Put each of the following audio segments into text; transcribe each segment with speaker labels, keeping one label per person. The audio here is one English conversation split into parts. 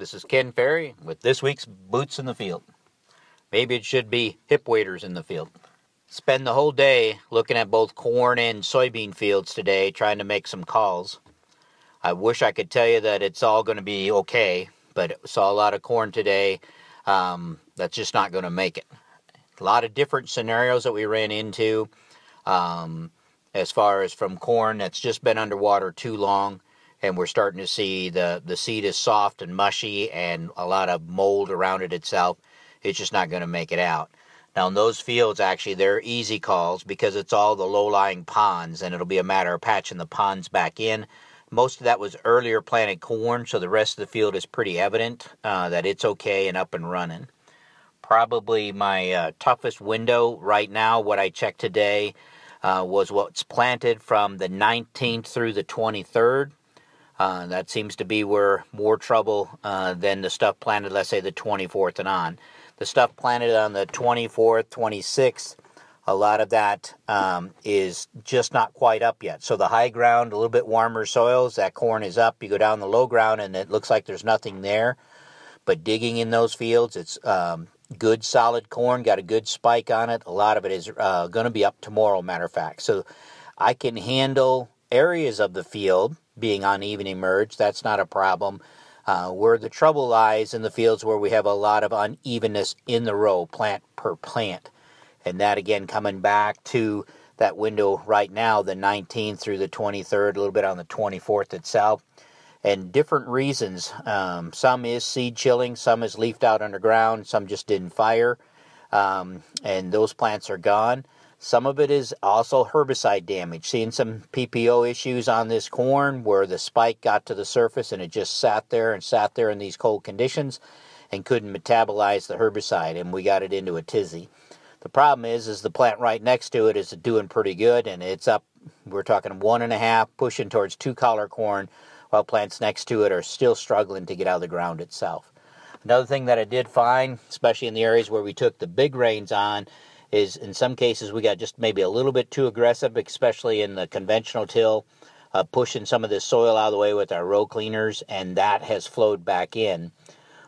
Speaker 1: this is Ken Ferry with this week's Boots in the Field. Maybe it should be hip waders in the field. Spend the whole day looking at both corn and soybean fields today, trying to make some calls. I wish I could tell you that it's all going to be okay, but saw a lot of corn today. That's just not going to make it. A lot of different scenarios that we ran into as far as from corn that's just been underwater too long, and we're starting to see the seed is soft and mushy and a lot of mold around it itself. It's just not going to make it out. Now in those fields, actually, they're easy calls because it's all the low-lying ponds, and it'll be a matter of patching the ponds back in. Most of that was earlier planted corn, so the rest of the field is pretty evident that it's okay and up and running. Probably my toughest window right now, what I checked today, was what's planted from the 19th through the 23rd. That seems to be where more trouble than the stuff planted, let's say, the 24th and on. The stuff planted on the 24th, 26th, a lot of that is just not quite up yet. So the high ground, a little bit warmer soils, that corn is up. You go down the low ground and it looks like there's nothing there. But digging in those fields, it's good solid corn, got a good spike on it. A lot of it is going to be up tomorrow, matter of fact. So I can handle areas of the field being uneven emerge. That's not a problem. Where the trouble lies in the fields where we have a lot of unevenness in the row, plant per plant. And that, again, coming back to that window right now, the 19th through the 23rd, a little bit on the 24th itself. And different reasons. Some is seed chilling, some is leafed out underground, some just didn't fire, and those plants are gone. Some of it is also herbicide damage. Seeing some PPO issues on this corn where the spike got to the surface and it just sat there in these cold conditions and couldn't metabolize the herbicide, and we got it into a tizzy. The problem is the plant right next to it is doing pretty good, and it's up, we're talking 1.5, pushing towards 2 collar corn, while plants next to it are still struggling to get out of the ground itself. Another thing that I did find, especially in the areas where we took the big rains on, is in some cases we got just maybe a little bit too aggressive, especially in the conventional till, pushing some of this soil out of the way with our row cleaners, and that has flowed back in.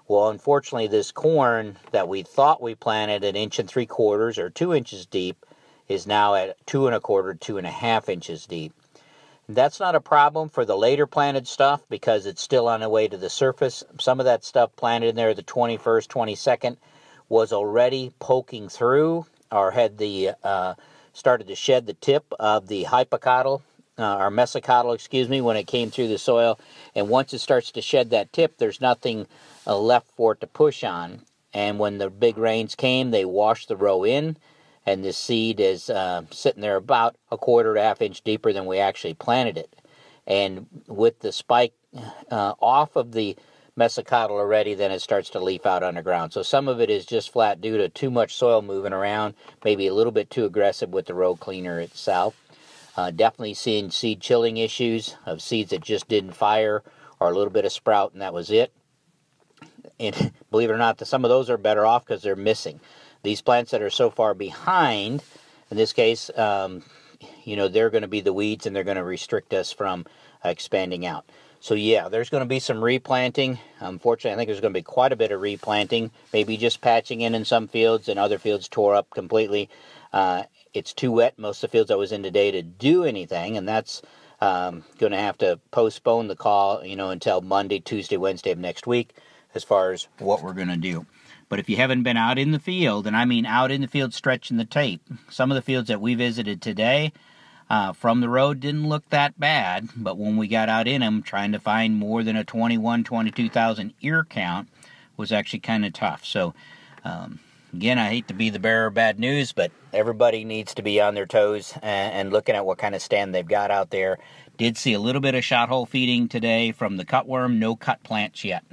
Speaker 1: Well, unfortunately, this corn that we thought we planted 1 3/4 inches or 2 inches deep is now at 2 1/4, 2.5 inches deep. That's not a problem for the later planted stuff because it's still on the way to the surface. Some of that stuff planted in there the 21st, 22nd was already poking through or had the started to shed the tip of the hypocotyl, or mesocotyl, when it came through the soil. And once it starts to shed that tip, there's nothing left for it to push on. And when the big rains came, they washed the row in. And the seed is sitting there about 1/4 to 1/2 inch deeper than we actually planted it. And with the spike off of the mesocotyl already, then it starts to leaf out underground. So some of it is just flat due to too much soil moving around, maybe a little bit too aggressive with the row cleaner itself. Definitely seeing seed chilling issues of seeds that just didn't fire or a little bit of sprout and that was it. And believe it or not, some of those are better off because they're missing. These plants that are so far behind, in this case, they're going to be the weeds and they're going to restrict us from expanding out. So yeah, there's going to be some replanting. Unfortunately, I think there's going to be quite a bit of replanting, maybe just patching in some fields and other fields tore up completely. It's too wet, most of the fields I was in today, to do anything, and that's going to have to postpone the call, until Monday, Tuesday, Wednesday of next week as far as what we're going to do. But if you haven't been out in the field, and I mean out in the field stretching the tape, some of the fields that we visited today from the road didn't look that bad, but when we got out in them, trying to find more than a 22,000 ear count was actually kind of tough. So, again, I hate to be the bearer of bad news, but everybody needs to be on their toes and looking at what kind of stand they've got out there. Did see a little bit of shot hole feeding today from the cutworm, no cut plants yet.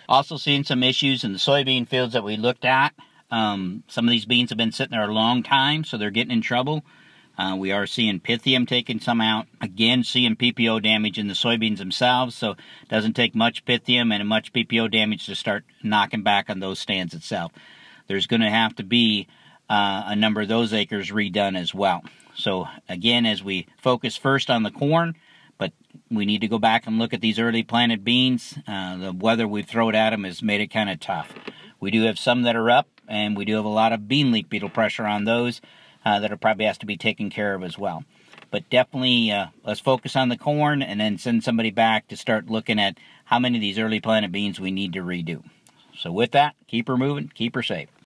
Speaker 1: Also seeing some issues in the soybean fields that we looked at. Some of these beans have been sitting there a long time, so they're getting in trouble. We are seeing Pythium taking some out. Again, seeing PPO damage in the soybeans themselves, so it doesn't take much Pythium and much PPO damage to start knocking back on those stands itself. There's going to have to be a number of those acres redone as well. So again, as we focus first on the corn, but we need to go back and look at these early planted beans. The weather we've thrown at them has made it kind of tough. We do have some that are up, and we do have a lot of bean leaf beetle pressure on those that are probably has to be taken care of as well. But definitely, let's focus on the corn and then send somebody back to start looking at how many of these early planted beans we need to redo. So with that, keep her moving, keep her safe.